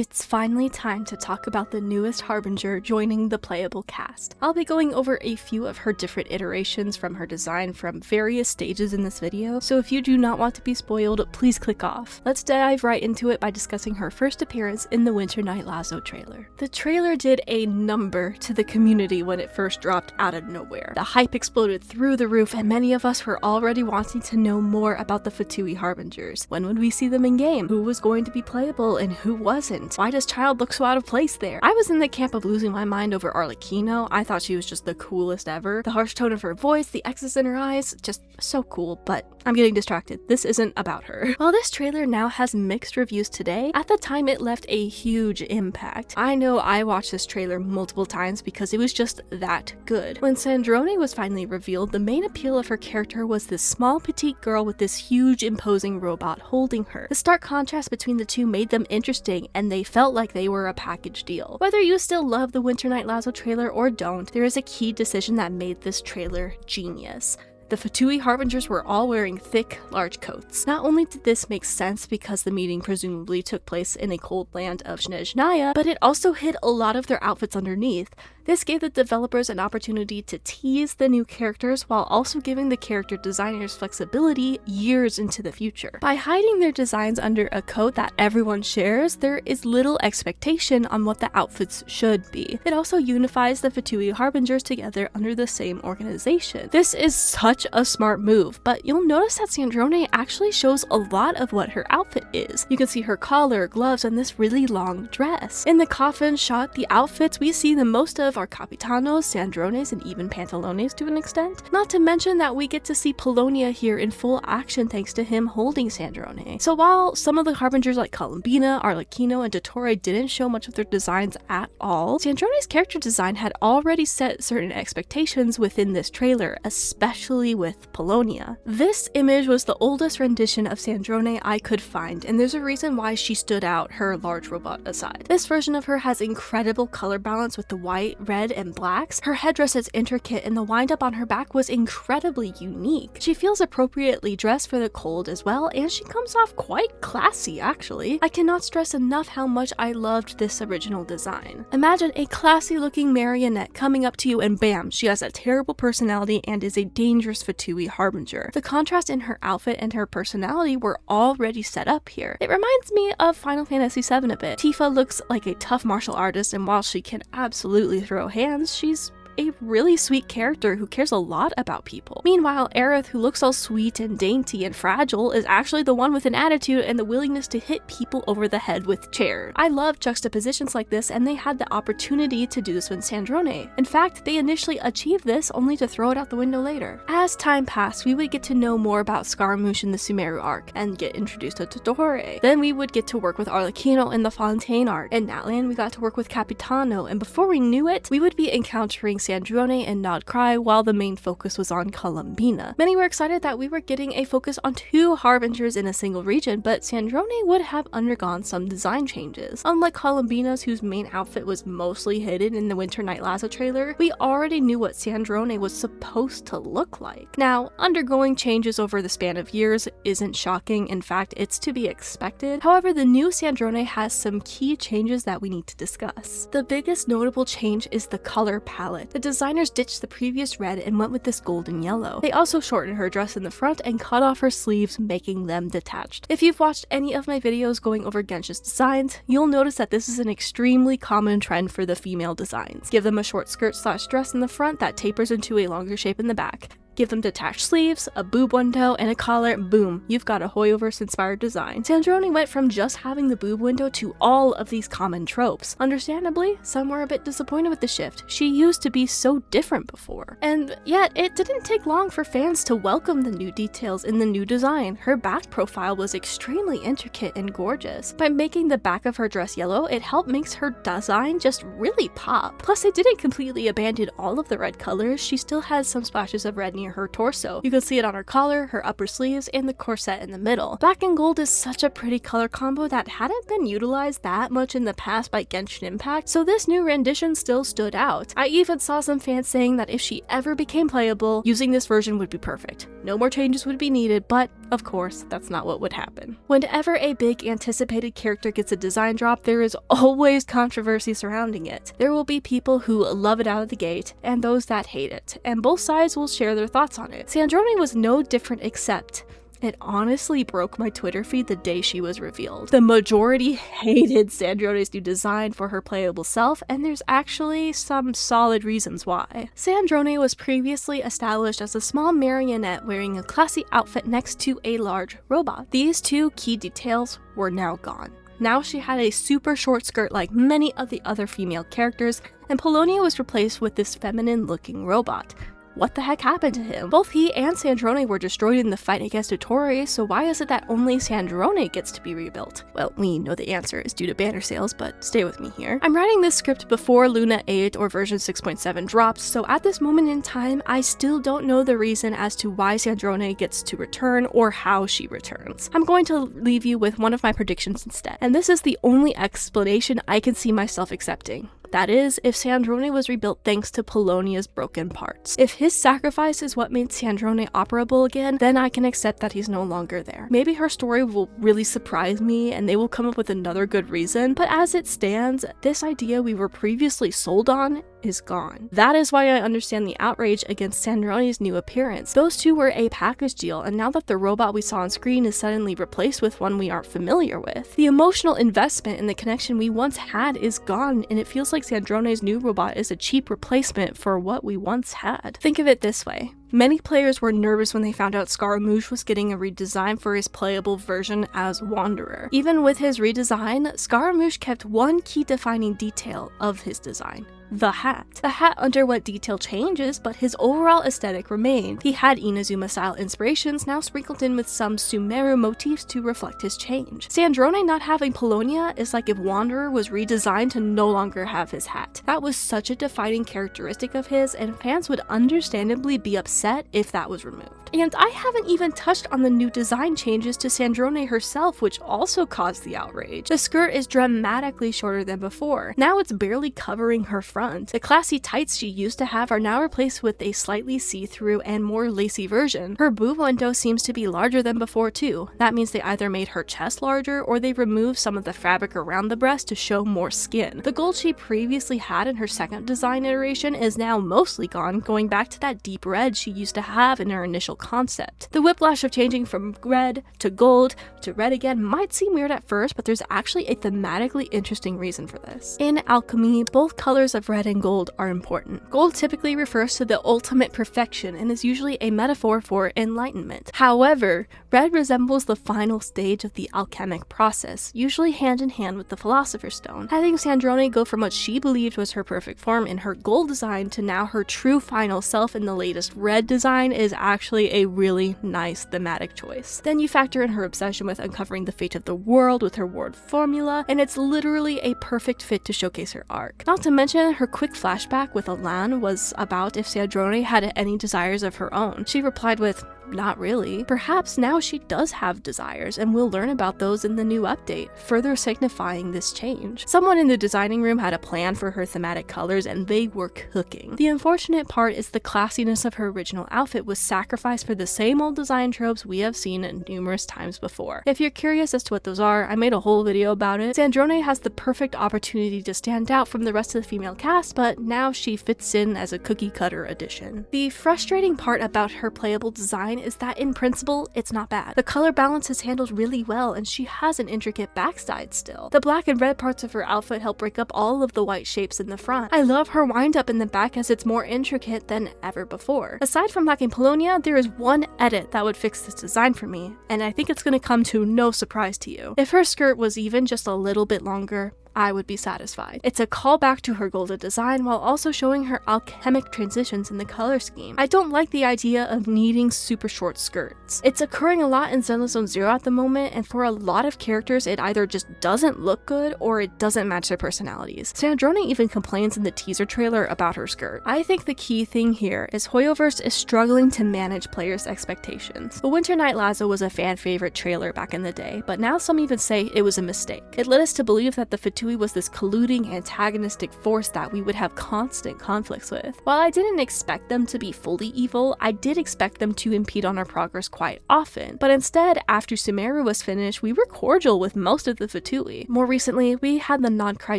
It's finally time to talk about the newest Harbinger joining the playable cast. I'll be going over a few of her different iterations from her design from various stages in this video, so if you do not want to be spoiled, please click off. Let's dive right into it by discussing her first appearance in the Winter Night Lazo trailer. The trailer did a number to the community when it first dropped out of nowhere. The hype exploded through the roof and many of us were already wanting to know more about the Fatui Harbingers. When would we see them in game? Who was going to be playable and who wasn't? Why does Child look so out of place there? I was in the camp of losing my mind over Arlecchino. I thought she was just the coolest ever. The harsh tone of her voice, the X's in her eyes, just so cool, but I'm getting distracted. This isn't about her. While this trailer now has mixed reviews today, at the time it left a huge impact. I know I watched this trailer multiple times because it was just that good. When Sandrone was finally revealed, the main appeal of her character was this small petite girl with this huge imposing robot holding her. The stark contrast between the two made them interesting and they felt like they were a package deal. Whether you still love the Winter Night Lazo trailer or don't, there is a key decision that made this trailer genius. The Fatui Harbingers were all wearing thick, large coats. Not only did this make sense because the meeting presumably took place in a cold land of Snezhnaya, but it also hid a lot of their outfits underneath. This gave the developers an opportunity to tease the new characters while also giving the character designers flexibility years into the future. By hiding their designs under a coat that everyone shares, there is little expectation on what the outfits should be. It also unifies the Fatui Harbingers together under the same organization. This is such a smart move, but you'll notice that Sandrone actually shows a lot of what her outfit is. You can see her collar, gloves, and this really long dress. In the coffin shot, the outfits we see the most of are Capitanos, Sandrones, and even Pantalones to an extent. Not to mention that we get to see Polonia here in full action thanks to him holding Sandrone. So while some of the Harbingers like Columbina, Arlecchino, and Dottore didn't show much of their designs at all, Sandrone's character design had already set certain expectations within this trailer, especially with Polonia. This image was the oldest rendition of Sandrone I could find, and there's a reason why she stood out, her large robot aside. This version of her has incredible color balance with the white, red, and blacks. Her headdress is intricate and the wind-up on her back was incredibly unique. She feels appropriately dressed for the cold as well, and she comes off quite classy actually. I cannot stress enough how much I loved this original design. Imagine a classy looking marionette coming up to you and bam, she has a terrible personality and is a dangerous Fatui Harbinger. The contrast in her outfit and her personality were already set up here. It reminds me of Final Fantasy VII a bit. Tifa looks like a tough martial artist, and while she can absolutely throw hands, she's a really sweet character who cares a lot about people. Meanwhile, Aerith, who looks all sweet and dainty and fragile, is actually the one with an attitude and the willingness to hit people over the head with chairs. I love juxtapositions like this, and they had the opportunity to do this with Sandrone. In fact, they initially achieved this only to throw it out the window later. As time passed, we would get to know more about Scaramouche in the Sumeru arc and get introduced to Dottore. Then we would get to work with Arlecchino in the Fontaine arc. In Natlan, we got to work with Capitano, and before we knew it, we would be encountering Sandrone and Nod Cry while the main focus was on Columbina. Many were excited that we were getting a focus on two Harbingers in a single region, but Sandrone would have undergone some design changes. Unlike Columbina's, whose main outfit was mostly hidden in the Winter Night Lazo trailer, we already knew what Sandrone was supposed to look like. Now, undergoing changes over the span of years isn't shocking. In fact, it's to be expected. However, the new Sandrone has some key changes that we need to discuss. The biggest notable change is the color palette. The designers ditched the previous red and went with this golden yellow. They also shortened her dress in the front and cut off her sleeves, making them detached. If you've watched any of my videos going over Genshin's designs, you'll notice that this is an extremely common trend for the female designs. Give them a short skirt/dress in the front that tapers into a longer shape in the back. Give them detached sleeves, a boob window, and a collar, boom, you've got a hoyoverse inspired design. Sandrone went from just having the boob window to all of these common tropes. Understandably, some were a bit disappointed with the shift. She used to be so different before. And yet, it didn't take long for fans to welcome the new details in the new design. Her back profile was extremely intricate and gorgeous. By making the back of her dress yellow, it helped make her design just really pop. Plus, they didn't completely abandon all of the red colors. She still has some splashes of red near her torso. You can see it on her collar, her upper sleeves, and the corset in the middle. Black and gold is such a pretty color combo that hadn't been utilized that much in the past by Genshin Impact, so this new rendition still stood out. I even saw some fans saying that if she ever became playable, using this version would be perfect. No more changes would be needed, but Of course, that's not what would happen. Whenever a big anticipated character gets a design drop, there is always controversy surrounding it. There will be people who love it out of the gate, and those that hate it, and both sides will share their thoughts on it. Sandrone was no different, except it honestly broke my Twitter feed the day she was revealed. The majority hated Sandrone's new design for her playable self, and there's actually some solid reasons why. Sandrone was previously established as a small marionette wearing a classy outfit next to a large robot. These two key details were now gone. Now she had a super short skirt like many of the other female characters, and Polonia was replaced with this feminine-looking robot. What the heck happened to him? Both he and Sandrone were destroyed in the fight against Outrage, so why is it that only Sandrone gets to be rebuilt? Well, we know the answer is due to banner sales, but stay with me here. I'm writing this script before Luna 8 or version 6.7 drops, so at this moment in time, I still don't know the reason as to why Sandrone gets to return or how she returns. I'm going to leave you with one of my predictions instead, and this is the only explanation I can see myself accepting. That is, if Sandrone was rebuilt thanks to Polonia's broken parts. If his sacrifice is what made Sandrone operable again, then I can accept that he's no longer there. Maybe her story will really surprise me and they will come up with another good reason, but as it stands, this idea we were previously sold on is gone. That is why I understand the outrage against Sandrone's new appearance. Those two were a package deal, and now that the robot we saw on screen is suddenly replaced with one we aren't familiar with, the emotional investment and the connection we once had is gone, and it feels like Sandrone's new robot is a cheap replacement for what we once had. Think of it this way. Many players were nervous when they found out Scaramouche was getting a redesign for his playable version as Wanderer. Even with his redesign, Scaramouche kept one key defining detail of his design: the hat. The hat underwent detail changes, but his overall aesthetic remained. He had Inazuma-style inspirations now sprinkled in with some Sumeru motifs to reflect his change. Sandrone not having Polonia is like if Wanderer was redesigned to no longer have his hat. That was such a defining characteristic of his, and fans would understandably be upset if that was removed. And I haven't even touched on the new design changes to Sandrone herself, which also caused the outrage. The skirt is dramatically shorter than before. Now it's barely covering her front. The classy tights she used to have are now replaced with a slightly see-through and more lacy version. Her boob window seems to be larger than before too. That means they either made her chest larger or they removed some of the fabric around the breast to show more skin. The gold she previously had in her second design iteration is now mostly gone, going back to that deep red she used to have in her initial concept. The whiplash of changing from red to gold to red again might seem weird at first, but there's actually a thematically interesting reason for this. In alchemy, both colors of red and gold are important. Gold typically refers to the ultimate perfection and is usually a metaphor for enlightenment. However, red resembles the final stage of the alchemic process, usually hand in hand with the Philosopher's Stone. Having Sandrone go from what she believed was her perfect form in her gold design to now her true final self in the latest red design is actually a really nice thematic choice. Then you factor in her obsession with uncovering the fate of the world with her ward formula, and it's literally a perfect fit to showcase her arc. Not to mention, her quick flashback with Alan was about if Sandrone had any desires of her own. She replied with, "Not really." Perhaps now she does have desires, and we'll learn about those in the new update, further signifying this change. Someone in the designing room had a plan for her thematic colors, and they were cooking. The unfortunate part is the classiness of her original outfit was sacrificed for the same old design tropes we have seen numerous times before. If you're curious as to what those are, I made a whole video about it. Sandrone has the perfect opportunity to stand out from the rest of the female cast, but now she fits in as a cookie cutter addition. The frustrating part about her playable design is that in principle, it's not bad. The color balance is handled really well, and she has an intricate backside still. The black and red parts of her outfit help break up all of the white shapes in the front. I love her wind up in the back as it's more intricate than ever before. Aside from lacking Polonia, there is one edit that would fix this design for me, and I think it's going to come to no surprise to you. If her skirt was even just a little bit longer, I would be satisfied. It's a callback to her golden design while also showing her alchemic transitions in the color scheme. I don't like the idea of needing super short skirts. It's occurring a lot in Zenless Zone Zero at the moment, and for a lot of characters it either just doesn't look good or it doesn't match their personalities. Sandrone even complains in the teaser trailer about her skirt. I think the key thing here is Hoyoverse is struggling to manage players' expectations. The Winter Night Lazo was a fan favorite trailer back in the day, but now some even say it was a mistake. It led us to believe that the Fatui was this colluding antagonistic force that we would have constant conflicts with. While I didn't expect them to be fully evil, I did expect them to impede on our progress quite often. But instead, after Sumeru was finished, we were cordial with most of the Fatui. More recently, we had the non-cry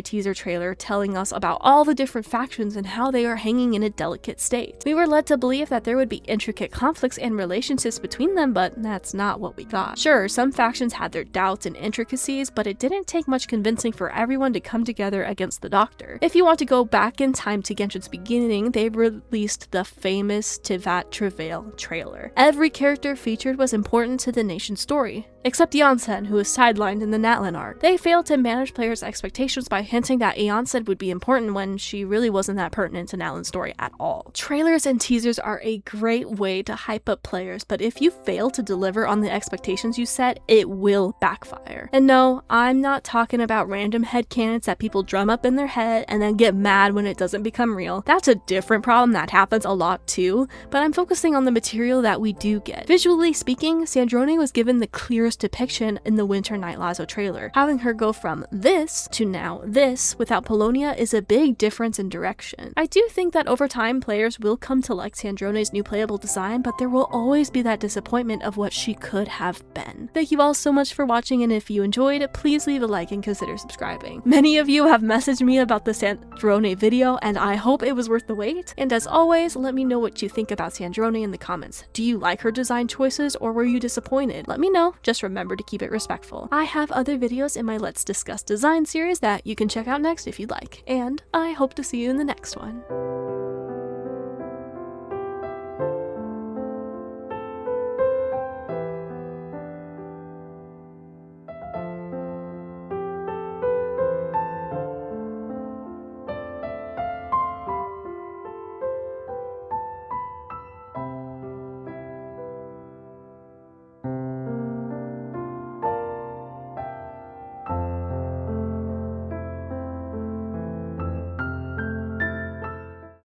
teaser trailer telling us about all the different factions and how they are hanging in a delicate state. We were led to believe that there would be intricate conflicts and relationships between them, but that's not what we got. Sure, some factions had their doubts and intricacies, but it didn't take much convincing for everyone to come together against the Doctor. If you want to go back in time to Genshin's beginning, they released the famous Tivat Travail trailer. Every character featured was important to the nation's story, except Janssen, who was sidelined in the Natlan arc. They failed to manage players' expectations by hinting that Janssen would be important when she really wasn't that pertinent to Natlan's story at all. Trailers and teasers are a great way to hype up players, but if you fail to deliver on the expectations you set, it will backfire. And no, I'm not talking about random headcanons that people drum up in their head and then get mad when it doesn't become real. That's a different problem that happens a lot too, but I'm focusing on the material that we do get. Visually speaking, Sandrone was given the clearest depiction in the Winter Night Lazo trailer. Having her go from this to now this without Polonia is a big difference in direction. I do think that over time players will come to like Sandrone's new playable design, but there will always be that disappointment of what she could have been. Thank you all so much for watching, and if you enjoyed, please leave a like and consider subscribing. Many of you have messaged me about the Sandrone video, and I hope it was worth the wait. And as always, let me know what you think about Sandrone in the comments. Do you like her design choices, or were you disappointed? Let me know. Just remember to keep it respectful. I have other videos in my Let's Discuss Design series that you can check out next if you'd like, and I hope to see you in the next one.